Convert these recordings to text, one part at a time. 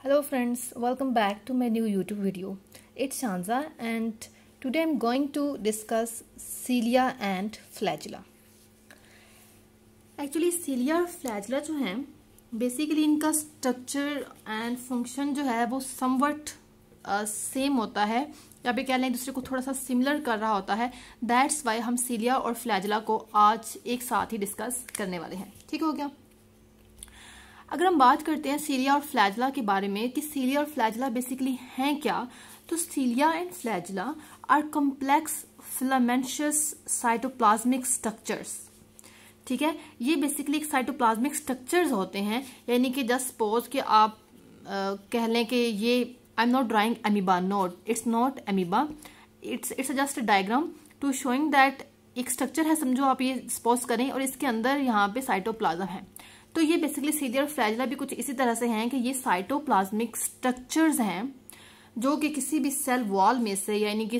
Hello friends, welcome back to my new YouTube video. It's Shanza and today I'm going to discuss cilia and flagella. Actually cilia और flagella जो हैं basically इनका structure and function जो है वो somewhat same होता है या फिर कह लें दूसरे को थोड़ा सा सिमिलर कर रहा होता है. दैट्स वाई हम cilia और flagella को आज एक साथ ही डिस्कस करने वाले हैं. ठीक हो गया. अगर हम बात करते हैं cilia और flagella के बारे में कि cilia और flagella बेसिकली हैं क्या, तो cilia and flagella are complex filamentous cytoplasmic structures. ठीक है, ये बेसिकली एक साइटोप्लाज्मिक स्ट्रक्चर्स होते हैं. यानी कि जस्ट सपोज कि आप कह लें कि ये I am not drawing amoeba. Not, it's not amoeba, it's just a diagram to showing that एक स्ट्रक्चर है, समझो आप ये सपोज करें, और इसके अंदर यहाँ पे साइटोप्लाज्म है. तो ये बेसिकली cilia और flagella भी कुछ इसी तरह से हैं कि ये साइटोप्लाज्मिक स्ट्रक्चर्स हैं जो कि किसी भी सेल वॉल में से, यानी कि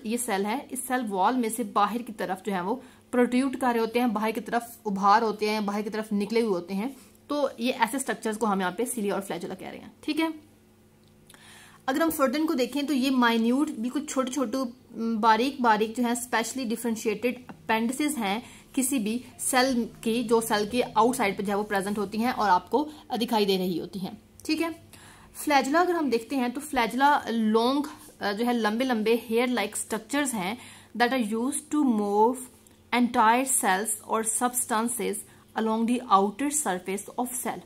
ये सेल है, इस सेल वॉल में से बाहर की तरफ जो है वो प्रोट्रूड कर रहे होते हैं, बाहर की तरफ उभार होते हैं, बाहर की तरफ निकले हुए होते हैं. तो ये ऐसे स्ट्रक्चर्स को हम यहाँ पे cilia और flagella कह रहे हैं. ठीक है, अगर हम फर्दर इनको देखें तो ये माइन्यूट बिल्कुल छोटे छोटे बारीक बारीक जो है स्पेशली डिफरेंशिएटेड अपेंडिसेस हैं किसी भी सेल की, जो सेल के आउटसाइड पे जो है वो प्रेजेंट होती हैं और आपको दिखाई दे रही होती हैं. ठीक है, फ्लैजिला अगर हम देखते हैं तो फ्लैजिला लॉन्ग जो है लंबे लंबे हेयर लाइक स्ट्रक्चर्स हैं that are used to move entire cells और substances along the outer surface of cell.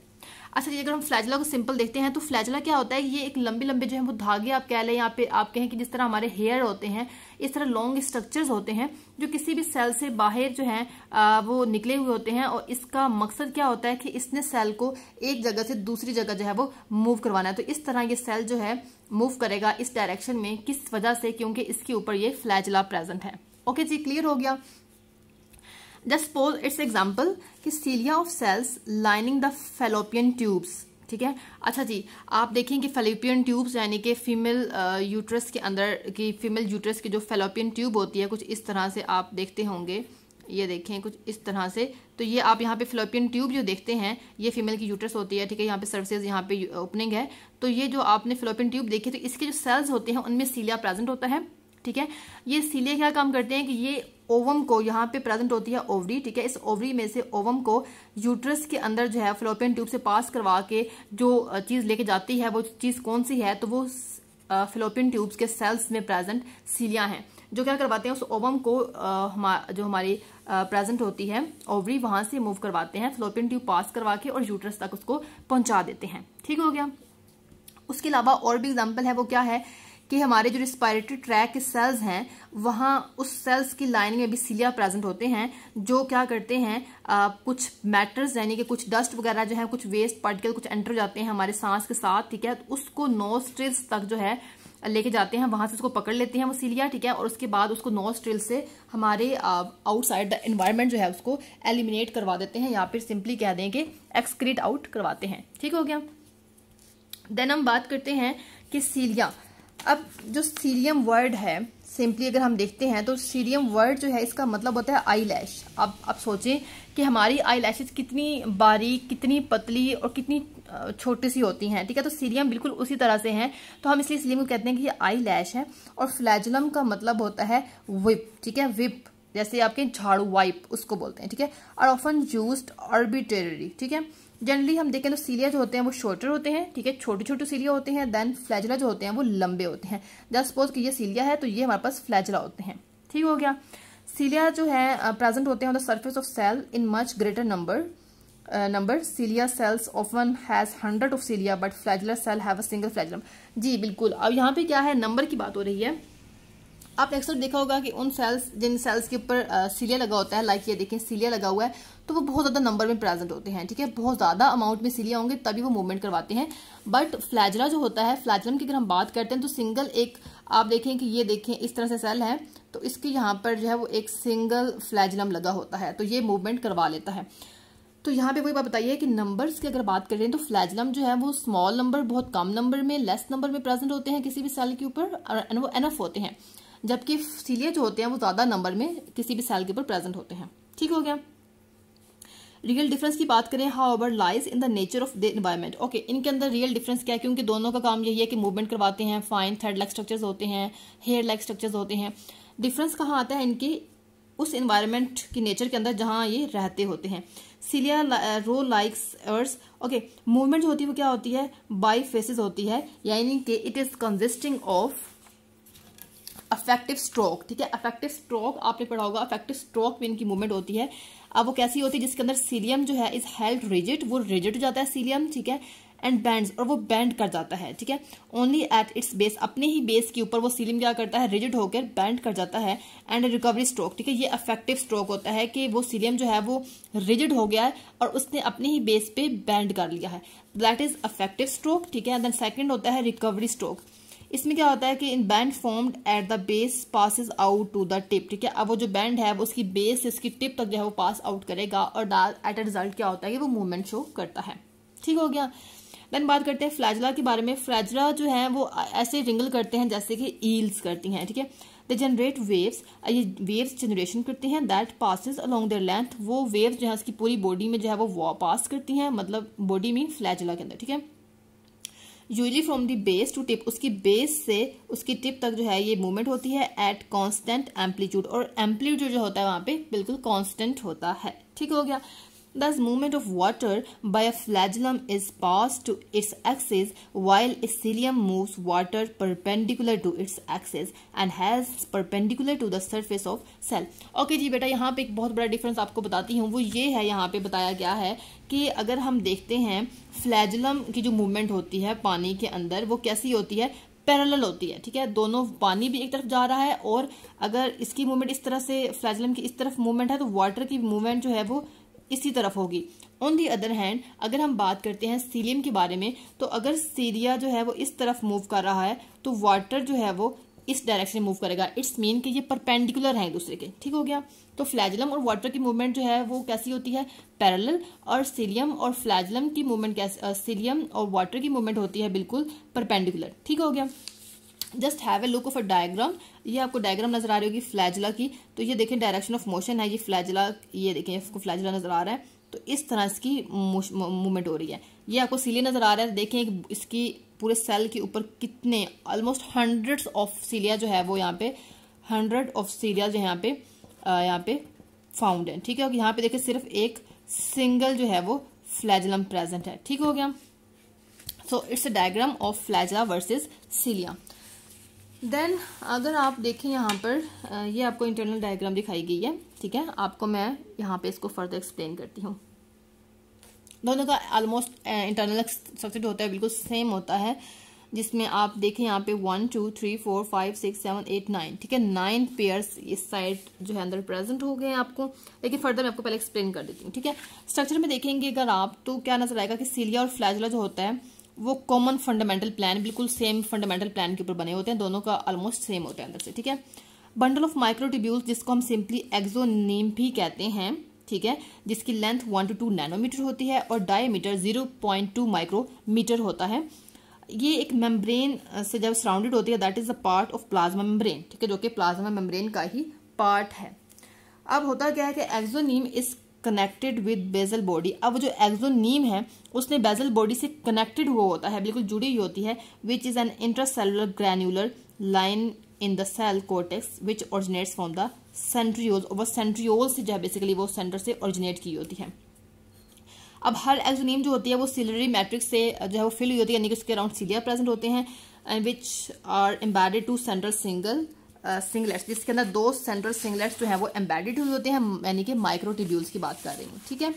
अच्छा जी, अगर हम फ्लैजिला को सिंपल देखते हैं तो फ्लैजिला क्या होता है, ये एक लंबे लंबे जो है वो धागे आप कह लें, यहाँ पे आप कहें कि जिस तरह हमारे हेयर होते हैं इस तरह लॉन्ग स्ट्रक्चर्स होते हैं जो किसी भी सेल से बाहर जो है वो निकले हुए होते हैं. और इसका मकसद क्या होता है कि इसने सेल को एक जगह से दूसरी जगह जो है वो मूव करवाना है. तो इस तरह ये सेल जो है मूव करेगा इस डायरेक्शन में, किस वजह से, क्योंकि इसके ऊपर ये फ्लैजिला प्रेजेंट है. ओके जी, क्लियर हो गया. जस्ट सपोज इट्स एग्जाम्पल कि cilia of cells lining the Fallopian tubes. ठीक है, अच्छा जी, आप देखें कि फेलोपियन ट्यूब्स यानी कि फीमेल यूट्रस के अंदर की, फीमेल यूट्रस की जो फेलोपियन ट्यूब होती है कुछ इस तरह से आप देखते होंगे. ये देखें कुछ इस तरह से. तो ये आप यहाँ पे फेलोपियन ट्यूब जो देखते हैं ये फीमेल की यूट्रस होती है. ठीक है, यहाँ पे सर्फेस, यहाँ पे ओपनिंग है. तो ये जो आपने फेलोपियन ट्यूब देखी तो इसके जो सेल्स होते हैं उनमें cilia प्रेजेंट होता है. ठीक है, ये cilia क्या काम करते हैं कि ये ओवम को, यहाँ पे प्रेजेंट होती है ओवरी. ठीक है, इस ओवरी में से ओवम को यूट्रस के अंदर जो है फेलोपियन ट्यूब से पास करवा के जो चीज लेके जाती है वो चीज कौन सी है, तो वो फेलोपियन ट्यूब्स के सेल्स में प्रेजेंट cilia हैं जो क्या करवाते हैं उस ओवम को जो हमारी प्रेजेंट होती है ओवरी, वहां से मूव करवाते हैं, फेलोपियन ट्यूब पास करवा के और यूट्रस तक उसको पहुंचा देते हैं. ठीक हो गया. उसके अलावा और भी एग्जाम्पल है, वो क्या है कि हमारे जो रिस्पायरेटरी ट्रैक के सेल्स हैं वहां उस सेल्स की लाइनिंग में भी cilia प्रेजेंट होते हैं जो क्या करते हैं कुछ मैटर्स यानी कि कुछ डस्ट वगैरह जो है, कुछ वेस्ट पार्टिकल कुछ एंटर जाते हैं हमारे सांस के साथ. ठीक है, तो उसको नोस्ट्रिल्स तक जो है लेके जाते हैं, वहां से उसको पकड़ लेते हैं वो cilia. ठीक है, और उसके बाद उसको नोस्ट्रिल से हमारे आउटसाइड द एनवायरमेंट जो है उसको एलिमिनेट करवा देते हैं, या फिर सिंपली कह दें कि एक्सक्रीट आउट करवाते हैं. ठीक हो गया. देन हम बात करते हैं कि cilia. अब जो सीलियम वर्ड है सिंपली अगर हम देखते हैं तो सीलियम वर्ड जो है इसका मतलब होता है आई लैश. अब सोचें कि हमारी आई लैशेज कितनी बारीक, कितनी पतली और कितनी छोटी सी होती हैं. ठीक है, तो सीलियम बिल्कुल उसी तरह से हैं, तो हम इसलिए सीलियम को कहते हैं कि ये आई लैश है. और फ्लैजिलम का मतलब होता है विप. ठीक है, विप जैसे आपके झाड़ू, वाइप उसको बोलते हैं. ठीक है, और ऑफन यूज्ड आर्बिट्रेरी. ठीक है, जनरली हम देखें तो cilia जो होते हैं वो शॉर्टर होते हैं. ठीक है, छोटे छोटे cilia होते हैं. देन फ्लैजिला जो होते हैं वो लंबे होते हैं. जस्ट सपोज कि ये cilia है तो ये हमारे पास फ्लैजिला होते हैं. ठीक हो गया. cilia जो है प्रेजेंट होते हैं on the surface of cell in much greater number. cilia cells often has 100 of cilia but flagella cell have a single flagellum. जी बिल्कुल. अब यहाँ पे क्या है, नंबर की बात हो रही है. आपने अक्सर देखा होगा कि उन सेल्स, जिन सेल्स के ऊपर cilia लगा होता है, लाइक ये देखें cilia लगा हुआ है, तो वो बहुत ज्यादा नंबर में प्रेजेंट होते हैं. ठीक है, बहुत ज्यादा अमाउंट में cilia होंगे तभी वो मूवमेंट करवाते हैं. बट फ्लैजिला जो होता है, फ्लैजिलम की अगर हम बात करते हैं तो सिंगल एक, आप देखें कि ये देखें इस तरह से सेल है तो इसके यहाँ पर जो है वो एक सिंगल फ्लैजिलम लगा होता है, तो ये मूवमेंट करवा लेता है. तो यहाँ पे वही बात बताइए कि नंबर्स की अगर बात करें तो फ्लैजिलम जो है वो स्मॉल नंबर, बहुत कम नंबर में, लेस नंबर में प्रेजेंट होते हैं किसी भी सेल के ऊपर, और वो एनफ होते हैं. जबकि cilia जो होते हैं वो ज्यादा नंबर में किसी भी सेल के ऊपर प्रेजेंट होते हैं. ठीक हो गया. रियल डिफरेंस की बात करें, however lies in the nature of the environment. Okay, इनके अंदर रियल डिफरेंस क्या है, क्योंकि दोनों का काम यही है कि मूवमेंट करवाते हैं, फाइन थ्रेड लाइक स्ट्रक्चर्स होते हैं, हेयर लाइक स्ट्रक्चर्स होते हैं। डिफरेंस कहाँ आता है इनके उस एनवायरनमेंट की नेचर के अंदर जहां ये रहते होते हैं। सिलिया रो लाइक्स अर्स। ओके, मूवमेंट जो होती है वो क्या होती है, बाई फेसेस होती है, यानी कि it is consisting of affective stroke. ठीक है, अफेक्टिव स्ट्रोक आपने पढ़ा होगा, अफेक्टिव स्ट्रोक में इनकी मूवमेंट होती है। अब वो कैसी होती है, जिसके अंदर सीलियम जो है इज हेल्ड रिजिड, वो रिजिड हो जाता है सीलियम, ठीक है, एंड बैंड्स, और वो बैंड कर जाता है, ठीक है, ओनली एट इट्स बेस, अपने ही बेस के ऊपर वो सीलियम क्या करता है, रिजिड होकर बैंड कर जाता है। एंड रिकवरी स्ट्रोक, ठीक है, ये अफेक्टिव स्ट्रोक होता है कि वो सीलियम जो है वो रिजिड हो गया है और उसने अपने ही बेस पे बैंड कर लिया है, दैट इज अफेक्टिव स्ट्रोक। ठीक है, देन सेकंड होता है रिकवरी स्ट्रोक। इसमें क्या होता है कि इन band formed at the base passes out to the tip. ठीक है, अब वो जो बैंड है वो उसकी बेस से उसकी टिप तक जो है वो पास आउट करेगा और एट अ रिजल्ट क्या होता है कि वो मूवमेंट शो करता है। ठीक हो गया। देन बात करते हैं फ्लैजला के बारे में। फ्लैजला जो है वो ऐसे रिंगल करते हैं जैसे कि ईल्स करती हैं। ठीक है, दे जनरेट वेव्स, ये वेव्स जनरेशन करते हैं that passes along there length, वो वेव्स जो है उसकी पूरी बॉडी में जो है वो पास करती हैं, मतलब बॉडी मीन फ्लैजला के अंदर। ठीक है, usually from the base to tip, उसकी बेस से उसकी टिप तक जो है ये मूवमेंट होती है एट कांस्टेंट एम्पलीट्यूड, और एम्पलीट्यूड जो होता है वहां पे बिल्कुल कांस्टेंट होता है। ठीक हो गया। Thus, movement of water by a flagellum is passed to its axis, while a cilium moves water perpendicular to its axis and has perpendicular to the surface of cell. Okay जी बेटा, यहाँ पे एक बहुत बड़ा डिफरेंस आपको बताती हूँ, वो ये है, यहाँ पे बताया गया है कि अगर हम देखते हैं फ्लैजलम की जो मूवमेंट होती है पानी के अंदर वो कैसी होती है, पैरेलल होती है। ठीक है, दोनों पानी भी एक तरफ जा रहा है और अगर इसकी मूवमेंट इस तरह से फ्लैजलम की इस तरफ मूवमेंट है तो वाटर की मूवमेंट जो है वो इसी तरफ होगी। ऑन दी अदर हैंड अगर हम बात करते हैं सीलियम के बारे में, तो अगर सीलिया जो है वो इस तरफ मूव कर रहा है तो वाटर जो है वो इस डायरेक्शन में मूव करेगा। इट्स मीन कि ये परपेंडिकुलर है एक दूसरे के। ठीक हो गया। तो फ्लैजलम और वाटर की मूवमेंट जो है वो कैसी होती है, पैरेलल, और सीलियम और फ्लैजलम की मूवमेंट कैसे, सीलियम और वाटर की मूवमेंट होती है बिल्कुल परपेंडिकुलर। ठीक हो गया। Just have a look of a diagram. ये आपको डायग्राम नजर आ रही होगी फ्लैजला की, तो ये देखें डायरेक्शन ऑफ मोशन है, ये फ्लैजला, ये देखें इसको फ्लैजला नजर आ रहा है, तो इस तरह इसकी मूवमेंट हो रही है। ये आपको सीलिया नजर आ रहा है, देखें इसकी पूरे सेल के ऊपर कितने ऑलमोस्ट हंड्रेड्स ऑफ सीलिया जो है वो यहाँ पे 100 ऑफ सीलिया जो यहाँ पे फाउंड है। ठीक है, यहाँ पे देखिए सिर्फ एक सिंगल जो है वो फ्लैजलम प्रेजेंट है। ठीक हो गया। So it's a diagram of flagella versus cilia. Then अगर आप देखें यहाँ पर ये आपको इंटरनल डायग्राम दिखाई गई है। ठीक है, आपको मैं यहाँ पे इसको फर्दर एक्सप्लेन करती हूँ। दोनों का ऑलमोस्ट इंटरनल स्ट्रक्चर होता है बिल्कुल सेम होता है, जिसमें आप देखें यहाँ पे 1 2 3 4 5 6 7 8 9। ठीक है, 9 पेयर्स इस साइड जो है अंदर प्रेजेंट हो गए आपको, लेकिन फर्दर मैं आपको पहले एक्सप्लेन कर देती हूँ। ठीक है, स्ट्रक्चर में देखेंगे अगर आप तो क्या नजर आएगा कि सीलिया और फ्लैजला जो होता है वो कॉमन फंडामेंटल प्लान, बिल्कुल सेम फंडामेंटल प्लान के ऊपर बने होते हैं, दोनों का ऑलमोस्ट सेम होता है अंदर से। ठीक है, बंडल ऑफ माइक्रोट्यूब्यूल्स जिसको हम सिंपली एक्सोनीम भी कहते हैं। ठीक है, जिसकी लेंथ 1 to 2 नैनोमीटर होती है और डायमीटर 0.2 माइक्रोमीटर होता है। ये एक मेम्ब्रेन से जब सराउंडेड होती है, that is a part of plasma membrane. ठीक है, जो कि प्लाज्मा मेम्ब्रेन का ही पार्ट है। अब होता क्या है कि axoneme is connected with bezel body. अब जो एक्सोनीम है उसने बेजल बॉडी से कनेक्टेड हुआ होता है, बिल्कुल जुड़ी हुई होती है, which is an intracellular granular line in the cell cortex which originates from the centrioles, और वो सेंट्रियोल से जो है बेसिकली वो सेंटर से ओरिजिनेट की होती है। अब हर एक्सोनीम जो होती है वो सिलरी मैट्रिक्स से जो है वो फिल हुई होती है, यानी कि उसके अराउंड सीलिया प्रेजेंट होते हैं, which are embedded to central singlets, जिसके अंदर 2 सेंट्रल सिंगलेट्स जो है वो एम्बेडेड हुए होते हैं, यानी कि माइक्रोट्यूब्यूल्स की बात कर रही हूँ। ठीक है,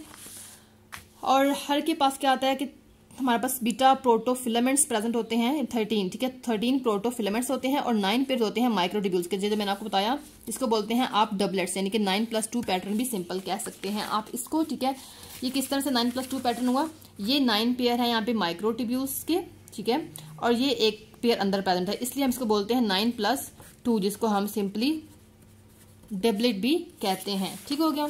और हर के पास क्या आता है कि हमारे पास बीटा प्रोटोफिलामेंट्स प्रेजेंट होते हैं 13। ठीक है, 13 प्रोटोफिलामेंट्स होते हैं और 9 पेयर होते हैं माइक्रोट्यूब्यूल्स के, जैसे मैंने आपको बताया, इसको बोलते हैं आप डबलेट्स, यानी कि 9+2 पैटर्न भी सिंपल कह सकते हैं आप इसको। ठीक है, ये किस तरह से 9+2 पैटर्न हुआ, ये 9 पेयर है यहाँ पे माइक्रोट्यूब्यूल्स के। ठीक है, और ये एक पेयर अंदर प्रेजेंट है, इसलिए हम इसको बोलते हैं 9+2, जिसको हम सिंपली डबलेट भी कहते हैं। ठीक हो गया।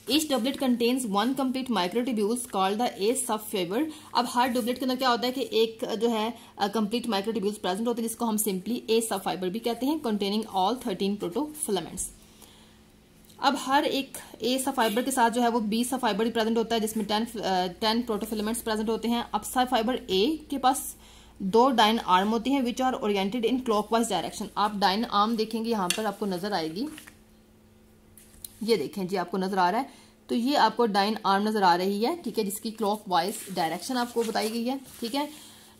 Each doublet contains one complete microtubules called the A subfiber। अब हर डुबलेट के अंदर क्या होता है कि एक जो है कंप्लीट माइक्रोट्यूब्यूल्स प्रेजेंट होते हैं, जिसको हम सिंपली A सबफाइबर भी कहते हैं, containing all 13 प्रोटोफिलामेंट्स। अब हर एक ए सा फाइबर के साथ जो है वो बी सा फाइबर प्रेजेंट होता है, जिसमें 10 प्रोटोफिलामेंट्स प्रेजेंट होते हैं। अब सा फाइबर ए के पास 2 डाइन आर्म होती हैं which are oriented in clockwise direction. आप डाइन आर्म देखेंगे यहाँ पर आपको नजर आएगी, ये देखें जी आपको नजर आ रहा है, तो ये आपको डाइन आर्म नजर आ रही है, ठीक है, जिसकी क्लॉकवाइज डायरेक्शन आपको बताई गई है, ठीक है।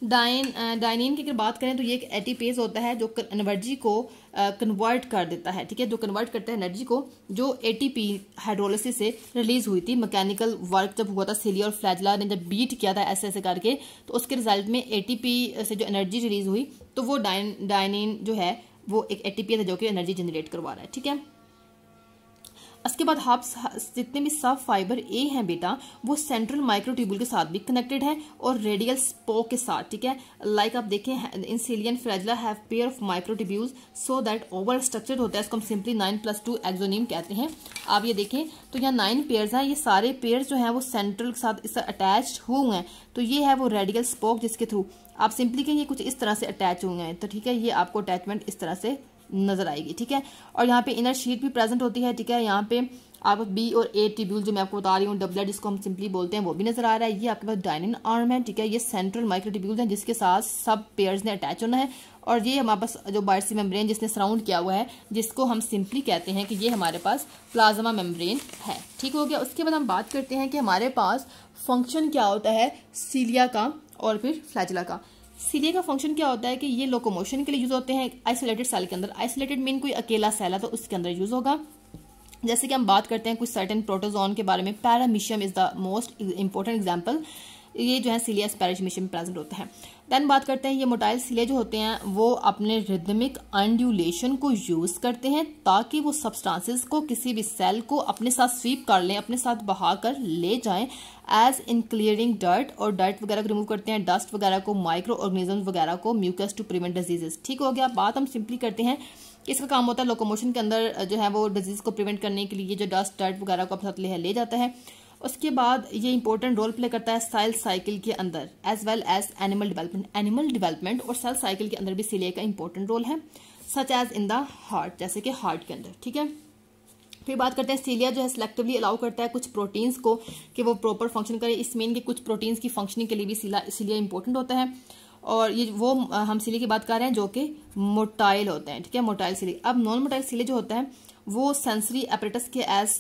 डाइनिन की अगर बात करें तो ये एक एटीपेज होता है जो एनर्जी को कन्वर्ट कर देता है, ठीक है, जो कन्वर्ट करता है एनर्जी को, जो एटीपी हाइड्रोलिसिस से रिलीज हुई थी। मैकेनिकल वर्क जब हुआ था सिलिया और फ्लैजला ने जब बीट किया था ऐसे ऐसे करके, तो उसके रिजल्ट में एटीपी से जो एनर्जी रिलीज हुई, तो वो डाइनिन जो है वो एक एटीपी है जो कि एनर्जी जनरेट करवा रहा है, ठीक है। उसके बाद जितने भी सब फाइबर ए हैं बेटा वो सेंट्रल माइक्रोट्यूब्यूल के साथ भी कनेक्टेड है और रेडियल स्पोक के साथ, ठीक है। लाइक आप देखें इन cilia and flagella have pair of microtubules so that overall structure होता है, इसको हम सिंपली 9+2 एक्सोनीम कहते हैं। आप ये देखें तो यहाँ 9 पेयर्स हैं, ये सारे पेयर्स जो हैं वो सेंट्रल के साथ इससे अटैच हुए हैं, तो ये है वो रेडियल स्पोक जिसके थ्रू आप सिंपली कहिए कुछ इस तरह से अटैच हुए हैं, तो ठीक है, ये आपको अटैचमेंट इस तरह से नजर आएगी, ठीक है। और यहाँ पे इनर शीट भी प्रेजेंट होती है, ठीक है। यहाँ पे आप बी और ए ट्यूब्यूल जो मैं आपको बता रही हूँ डबलेट जिसको हम सिंपली बोलते हैं वो भी नजर आ रहा है। ये आपके पास डाइनिन आर्म है, ठीक है, ये सेंट्रल माइक्रोट्यूब्यूल है जिसके साथ सब पेयर्स ने अटैच होना है, और ये हमारे पास जो बायोप्सी मेम्ब्रेन जिसने सराउंड किया हुआ है जिसको हम सिंपली कहते हैं कि ये हमारे पास प्लाज्मा मेम्ब्रेन है, ठीक हो गया। उसके बाद हम बात करते हैं कि हमारे पास फंक्शन क्या होता है सिलिया का और फिर फ्लैजला का। सिलिया का फंक्शन क्या होता है कि ये लोकोमोशन के लिए यूज होते हैं आइसोलेटेड सेल के अंदर। आइसोलेटेड मीन कोई अकेला सेल है तो उसके अंदर यूज होगा। जैसे कि हम बात करते हैं कुछ सर्टेन प्रोटोजोन के बारे में, paramecium is the most important example, ये जो है सिलिया पैरामीशियम प्रेजेंट होता है। देन बात करते हैं ये मोटाइल सिलिया जो होते हैं वो अपने रिदमिक अंड्यूलेशन को यूज करते हैं ताकि वो सब्सटेंसेस को किसी भी सेल को अपने साथ स्वीप कर लें, अपने साथ बहा कर ले जाएं, एज इन क्लियरिंग डर्ट, और डर्ट वगैरह को रिमूव करते हैं, डस्ट वगैरह को, माइक्रो ऑर्गेनिज्म वगैरह को, म्यूकस टू प्रिवेंट डिजीजेस, ठीक हो गया। बात हम सिंपली करते हैं, इसका काम होता है लोकोमोशन के अंदर जो है वो डिजीज को प्रिवेंट करने के लिए जो डस्ट डर्ट वगैरह को अपने साथ ले जाता है। उसके बाद ये इंपॉर्टेंट रोल प्ले करता है सेल साइकिल के अंदर as well as animal development और सेल साइकिल के अंदर भी सिलिया का इंपॉर्टेंट रोल है, such as in the heart, जैसे कि हार्ट के अंदर, ठीक है। फिर बात करते हैं सिलिया जो है सिलेक्टिवली अलाउ करता है कुछ प्रोटीन्स को कि वो प्रॉपर फंक्शन करे। इसमें इनके कुछ प्रोटीन्स की फंक्शनिंग के लिए भी सिलिया इंपॉर्टेंट होता है, और ये वो हम सिलिया की बात कर रहे हैं जो कि मोटाइल होते हैं, ठीक है, मोटाइल सिलिया। अब नॉन मोटाइल सिलिया जो होता है वो सेंसरी एपरेटस के एज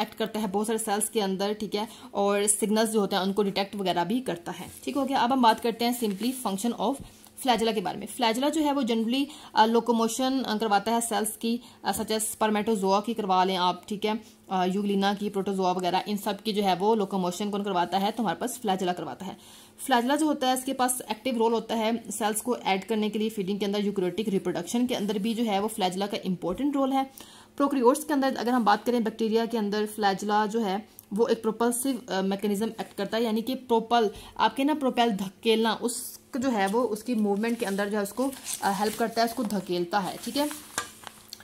एक्ट करता है बहुत सारे सेल्स के अंदर, ठीक है, और सिग्नल्स जो होते हैं उनको डिटेक्ट वगैरह भी करता है, ठीक हो गया। अब हम बात करते हैं सिंपली फंक्शन ऑफ फ्लैजला के बारे में। फ्लैजला जो है वो जनरली लोकोमोशन करवाता है सेल्स की, सच एज स्पर्मेटोजोआ की करवा लें आप, ठीक है, यूग्लिना की, प्रोटोजोआ वगैरह, इन सब की जो है वो लोकोमोशन कौन करवाता है, तो हमारे पास फ्लैजला करवाता है। फ्लैजला जो होता है इसके पास एक्टिव रोल होता है सेल्स को ऐड करने के लिए फीडिंग के अंदर, यूकैरियोटिक रिप्रोडक्शन के अंदर भी जो है वो फ्लैजला का इंपॉर्टेंट रोल है। प्रोकैरियोट्स के अंदर अगर हम बात करें बैक्टीरिया के अंदर फ्लैजला जो है वो एक प्रोपल्सिव मैकेनिज्म एक्ट करता है, यानी कि प्रोपल आपके ना प्रोपेल धकेलना, उस जो है वो उसकी मूवमेंट के अंदर जो है उसको हेल्प करता है, उसको धकेलता है, ठीक है,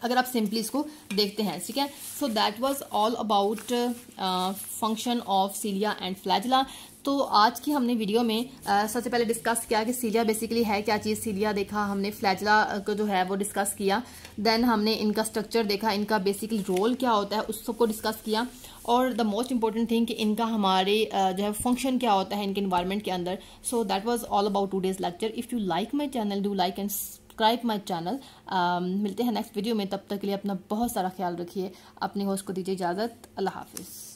अगर आप सिंपली इसको देखते हैं, ठीक है। So that was all about function of cilia and flagella. तो आज की हमने वीडियो में सबसे पहले डिस्कस किया कि सिलिया बेसिकली है क्या चीज़, सिलिया देखा हमने, फ्लैजला को जो है वो डिस्कस किया, देन हमने इनका स्ट्रक्चर देखा, इनका बेसिकली रोल क्या होता है उस सबको डिस्कस किया, और द मोस्ट इंपॉर्टेंट थिंग कि इनका हमारे जो है फंक्शन क्या होता है इनके इन्वायरमेंट के अंदर। So that was all about today's lecture. If you like my channel do like and subscribe my channel. मिलते हैं नेक्स्ट वीडियो में, तब तक के लिए अपना बहुत सारा ख्याल रखिए, अपने होस्ट को दीजिए इजाज़त, अल्लाह हाफिज़।